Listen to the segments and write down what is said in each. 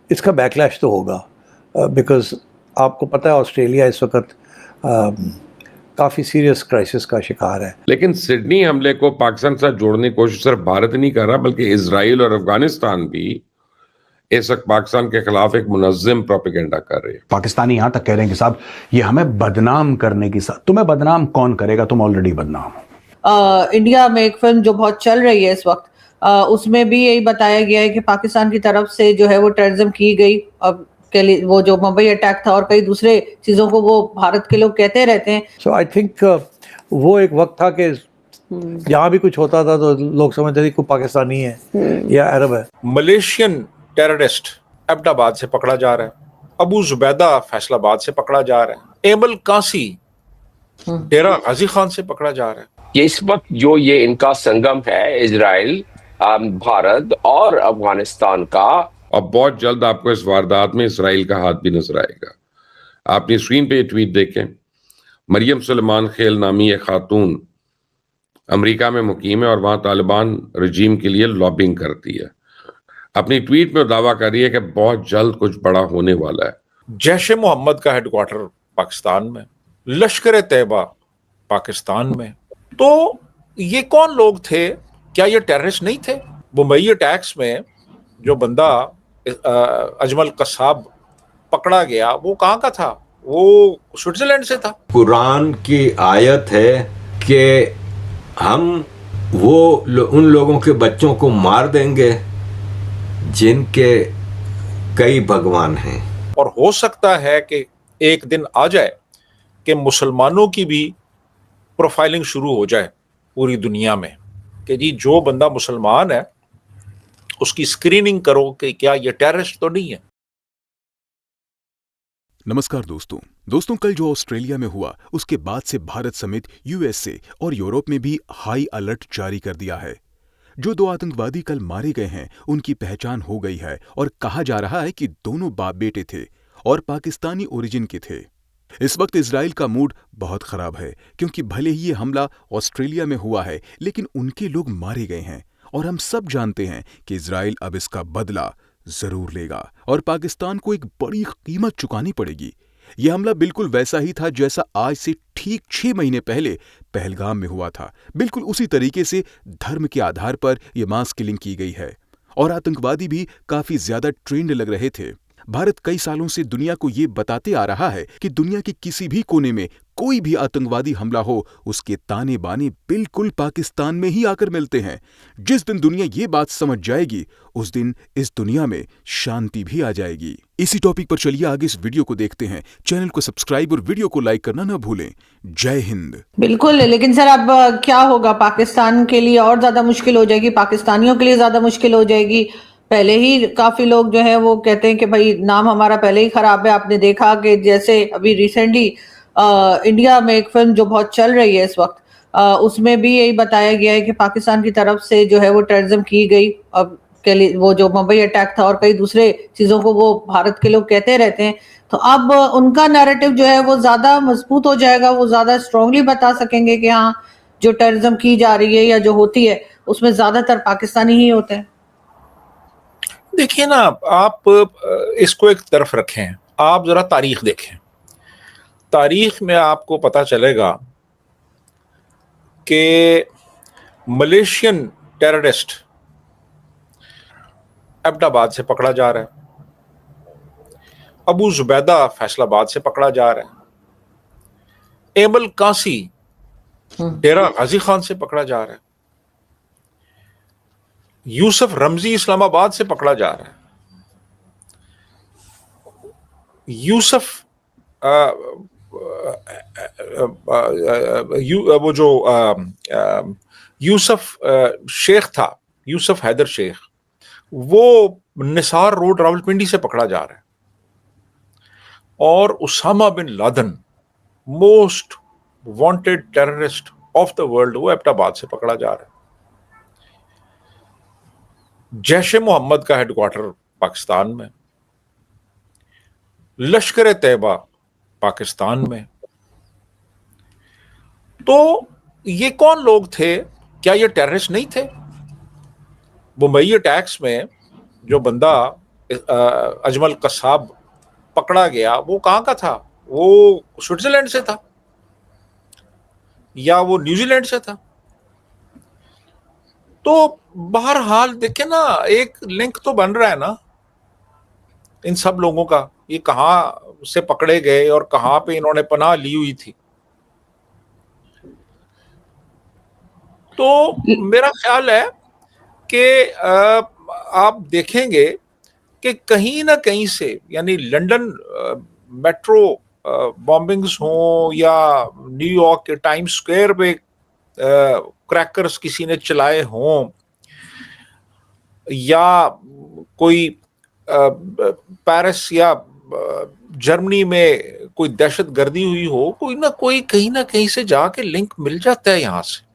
इसका बैकलैश तो होगा, बिकॉज आपको पता है ऑस्ट्रेलिया इस वक्त काफ़ी सीरियस क्राइसिस का शिकार है। लेकिन सिडनी हमले को पाकिस्तान से जोड़ने की कोशिश सिर्फ भारत नहीं कर रहा, बल्कि इजराइल और अफगानिस्तान भी इस वक्त पाकिस्तान के खिलाफ एक मुनज़्ज़म प्रोपेगेंडा कर रहे हैं। पाकिस्तानी यहां तक कह रहे हैं कि साहब ये हमें बदनाम करने की तुम्हें बदनाम कौन करेगा, तुम ऑलरेडी बदनाम हो। इंडिया में एक फिल्म जो बहुत चल रही है इस वक्त, उसमें भी यही बताया गया है कि पाकिस्तान की तरफ से जो है वो टेररिज्म की गई। अब के लिए वो जो मुंबई अटैक था और कई दूसरे चीजों को वो भारत के लोग कहते रहते हैं। सो आई थिंक वो एक वक्त था कि यहाँ भी कुछ होता था तो लोग समझते थे कोई पाकिस्तानी है या अरब है। मलेशियन टेररिस्ट एबटाबाद से पकड़ा जा रहा है, अबू जुबैदा फैसलाबाद से पकड़ा जा रहा है, एमल कासी डेरा गाजी खान से पकड़ा जा रहा है। ये इस वक्त जो ये इनका संगम है इजराइल, भारत और अफगानिस्तान का, और बहुत जल्द आपको इस वारदात में इसराइल का हाथ भी नजर आएगा। आपने स्क्रीन पे ये ट्वीट देखें। मरियम सुलेमान खेल नामी एक खातून अमेरिका में मुकीम है और वहां तालिबान रजीम के लिए लॉबिंग करती है। अपनी ट्वीट में दावा कर रही है कि बहुत जल्द कुछ बड़ा होने वाला है। जैश ए मोहम्मद का हेडक्वार्टर पाकिस्तान में, लश्कर तैयबा पाकिस्तान में। तो ये कौन लोग थे? क्या ये टेररिस्ट नहीं थे? मुंबई अटैक्स में जो बंदा अजमल कसाब पकड़ा गया वो कहाँ का था? वो स्विट्जरलैंड से था। कुरान की आयत है कि हम उन लोगों के बच्चों को मार देंगे जिनके कई भगवान हैं। और हो सकता है कि एक दिन आ जाए कि मुसलमानों की भी प्रोफाइलिंग शुरू हो जाए पूरी दुनिया में, कि जी जो बंदा मुसलमान है उसकी स्क्रीनिंग करो कि क्या ये टेररिस्ट तो नहीं है। नमस्कार दोस्तों, कल जो ऑस्ट्रेलिया में हुआ उसके बाद से भारत समेत यूएसए और यूरोप में भी हाई अलर्ट जारी कर दिया है। जो 2 आतंकवादी कल मारे गए हैं उनकी पहचान हो गई है और कहा जा रहा है कि दोनों बाप बेटे थे और पाकिस्तानी ओरिजिन के थे। इस वक्त इजराइल का मूड बहुत खराब है क्योंकि भले ही ये हमला ऑस्ट्रेलिया में हुआ है लेकिन उनके लोग मारे गए हैं और हम सब जानते हैं कि इजराइल अब इसका बदला जरूर लेगा और पाकिस्तान को एक बड़ी कीमत चुकानी पड़ेगी। यह हमला बिल्कुल वैसा ही था जैसा आज से ठीक 6 महीने पहले पहलगाम में हुआ था। बिल्कुल उसी तरीके से धर्म के आधार पर यह मास किलिंग की गई है और आतंकवादी भी काफी ज्यादा ट्रेंड लग रहे थे। भारत कई सालों से दुनिया को ये बताते आ रहा है कि दुनिया के किसी भी कोने में कोई भी आतंकवादी हमला हो उसके ताने बाने बिल्कुल पाकिस्तान में ही आकर मिलते हैं। जिस दिन दुनिया ये बात समझ जाएगी उस दिन इस दुनिया में शांति भी आ जाएगी। इसी टॉपिक पर चलिए आगे इस वीडियो को देखते हैं। चैनल को सब्सक्राइब और वीडियो को लाइक करना ना भूलें। जय हिंद। बिल्कुल, लेकिन सर अब क्या होगा? पाकिस्तान के लिए और ज्यादा मुश्किल हो जाएगी, पाकिस्तानियों के लिए ज्यादा मुश्किल हो जाएगी। पहले ही काफी लोग जो है वो कहते हैं कि भाई नाम हमारा पहले ही खराब है। आपने देखा कि जैसे अभी रिसेंटली इंडिया में एक फिल्म जो बहुत चल रही है इस वक्त, उसमें भी यही बताया गया है कि पाकिस्तान की तरफ से जो है वो टेररिज्म की गई। अब के लिए वो जो मुंबई अटैक था और कई दूसरे चीजों को वो भारत के लोग कहते रहते हैं। तो अब उनका नैरेटिव जो है वो ज्यादा मजबूत हो जाएगा, वो ज्यादा स्ट्रांगली बता सकेंगे कि हाँ जो टेररिज्म की जा रही है या जो होती है उसमें ज्यादातर पाकिस्तानी ही होते हैं। देखिए ना, आप इसको एक तरफ रखें, आप जरा तारीख देखें। तारीख में आपको पता चलेगा कि मलेशियन टेररिस्ट एबटाबाद से पकड़ा जा रहा है, अबू जुबैदा फैसलाबाद से पकड़ा जा रहा है, एमल कासी डेरा गाजी खान से पकड़ा जा रहा है, यूसुफ रमजी इस्लामाबाद से पकड़ा जा रहा है, वो जो यूसुफ शेख था, यूसुफ हैदर शेख, वो निसार रोड रावलपिंडी से पकड़ा जा रहा है। और Osama bin Laden, most wanted terrorist of the world, वो एबटाबाद से पकड़ा जा रहा है। जैश ए मोहम्मद का हेडक्वार्टर पाकिस्तान में, लश्कर तैयबा पाकिस्तान में। तो ये कौन लोग थे? क्या ये टेररिस्ट नहीं थे? मुंबई अटैक्स में जो बंदा अजमल कसाब पकड़ा गया, वो कहाँ का था? वो स्विट्जरलैंड से था या वो न्यूजीलैंड से था? तो बहरहाल देखे ना, एक लिंक तो बन रहा है ना इन सब लोगों का, ये कहाँ से पकड़े गए और कहाँ पे इन्होंने पनाह ली हुई थी। तो मेरा ख्याल है कि आप देखेंगे कि कहीं ना कहीं से, यानी लंदन मेट्रो बॉम्बिंग्स हों या न्यूयॉर्क के टाइम्स स्क्वायर पे क्रैकर्स किसी ने चलाए हों या कोई पेरिस या जर्मनी में कोई दहशत गर्दी हुई हो, कोई ना कोई कहीं ना कहीं से जाके लिंक मिल जाता है यहां से।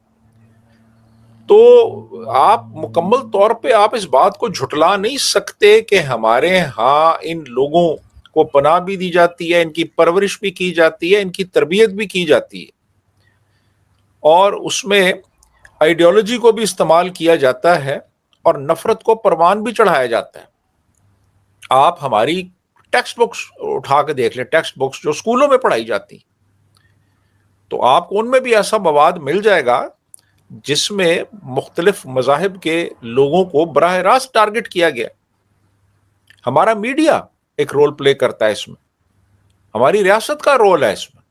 तो आप मुकम्मल तौर पे आप इस बात को झुटला नहीं सकते कि हमारे यहाँ इन लोगों को पनाह भी दी जाती है, इनकी परवरिश भी की जाती है, इनकी तरबियत भी की जाती है और उसमें आइडियोलॉजी को भी इस्तेमाल किया जाता है और नफरत को परवान भी चढ़ाया जाता है। आप हमारी टेक्स्ट बुक्स उठा के देख लें, टेक्स्ट बुक्स जो स्कूलों में पढ़ाई जाती, तो आपको उनमें भी ऐसा मवाद मिल जाएगा जिसमें मुख्तलिफ मज़ाहिब के लोगों को बराह रास्त टारगेट किया गया। हमारा मीडिया एक रोल प्ले करता है इसमें, हमारी रियासत का रोल है इसमें।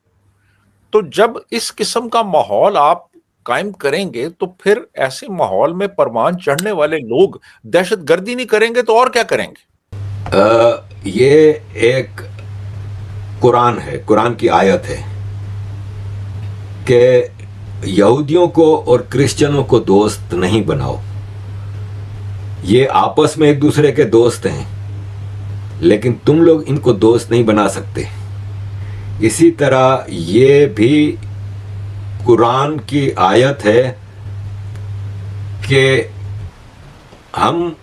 तो जब इस किस्म का माहौल आप कायम करेंगे तो फिर ऐसे माहौल में परवान चढ़ने वाले लोग दहशत गर्दी नहीं करेंगे तो और क्या करेंगे? ये एक कुरान है, कुरान की आयत है कि यहूदियों को और क्रिश्चियनों को दोस्त नहीं बनाओ। ये आपस में एक दूसरे के दोस्त हैं, लेकिन तुम लोग इनको दोस्त नहीं बना सकते। इसी तरह ये भी कुरान की आयत है कि हम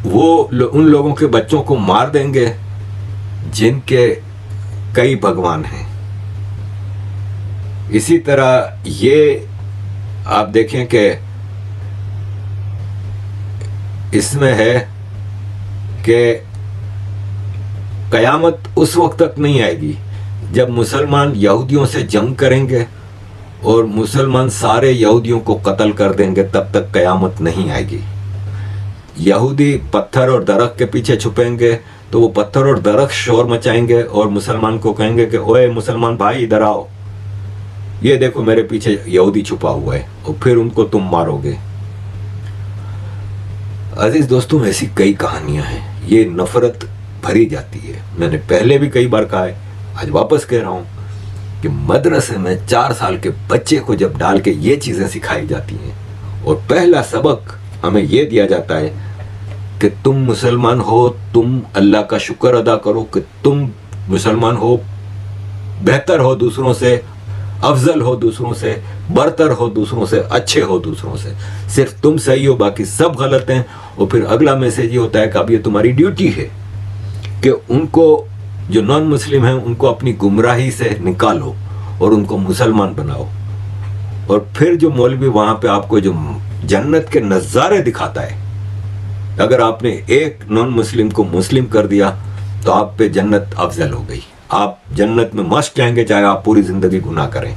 उन लोगों के बच्चों को मार देंगे जिनके कई भगवान हैं। इसी तरह ये आप देखें कि इसमें है कि कयामत उस वक्त तक नहीं आएगी जब मुसलमान यहूदियों से जंग करेंगे और मुसलमान सारे यहूदियों को कत्ल कर देंगे, तब तक कयामत नहीं आएगी। यहूदी पत्थर और दरख्त के पीछे छुपेंगे तो वो पत्थर और दरख्त शोर मचाएंगे और मुसलमान को कहेंगे कि ओए मुसलमान भाई इधर आओ, ये देखो मेरे पीछे यहूदी छुपा हुआ है, और फिर उनको तुम मारोगे। अजीज दोस्तों, ऐसी कई कहानियां हैं, ये नफरत भरी जाती है। मैंने पहले भी कई बार कहा है, आज वापस कह रहा हूं कि मदरसे में 4 साल के बच्चे को जब डाल के ये चीजें सिखाई जाती हैं और पहला सबक हमें ये दिया जाता है कि तुम मुसलमान हो, तुम अल्लाह का शुक्र अदा करो कि तुम मुसलमान हो, बेहतर हो दूसरों से, अफजल हो दूसरों से, बरतर हो दूसरों से, अच्छे हो दूसरों से। सिर्फ तुम सही हो, बाकी सब गलत हैं। और फिर अगला मैसेज ये होता है कि अब ये तुम्हारी ड्यूटी है कि उनको, जो नॉन मुस्लिम हैं, उनको अपनी गुमराही से निकालो और उनको मुसलमान बनाओ। और फिर जो मौलवी वहां पे आपको जो जन्नत के नज़ारे दिखाता है, अगर आपने एक नॉन मुस्लिम को मुस्लिम कर दिया तो आप पे जन्नत अफजल हो गई, आप जन्नत में मस्त जाएंगे चाहे आप पूरी जिंदगी गुनाह करें।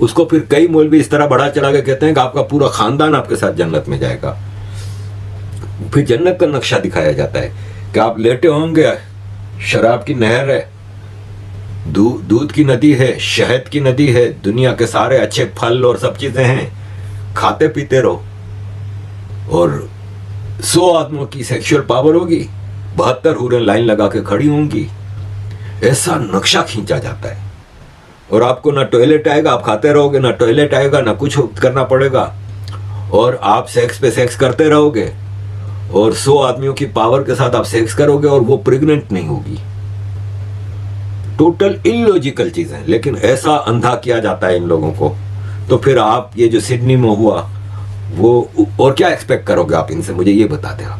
उसको फिर कई मौलवी इस तरह बढ़ा चढ़ा के कहते हैं कि आपका पूरा खानदान आपके साथ जन्नत में जाएगा। फिर जन्नत का नक्शा दिखाया जाता है कि आप लेटे होंगे, शराब की नहर है, दूध की नदी है, शहद की नदी है, दुनिया के सारे अच्छे फल और सब चीजें हैं, खाते पीते रहो। और 100 आदमियों की सेक्सुअल पावर होगी, 72 हूरें लाइन लगा के खड़ी होंगी। ऐसा नक्शा खींचा जाता है। और आपको ना टॉयलेट आएगा, आप खाते रहोगे, ना टॉयलेट आएगा, ना कुछ करना पड़ेगा, और आप सेक्स पे सेक्स करते रहोगे, और 100 आदमियों की पावर के साथ आप सेक्स करोगे और वो प्रेग्नेंट नहीं होगी। टोटल इलॉजिकल चीजें, लेकिन ऐसा अंधा किया जाता है इन लोगों को। तो फिर आप ये जो सिडनी में हुआ वो, और क्या एक्सपेक्ट करोगे आप इनसे, मुझे ये बता दें आप।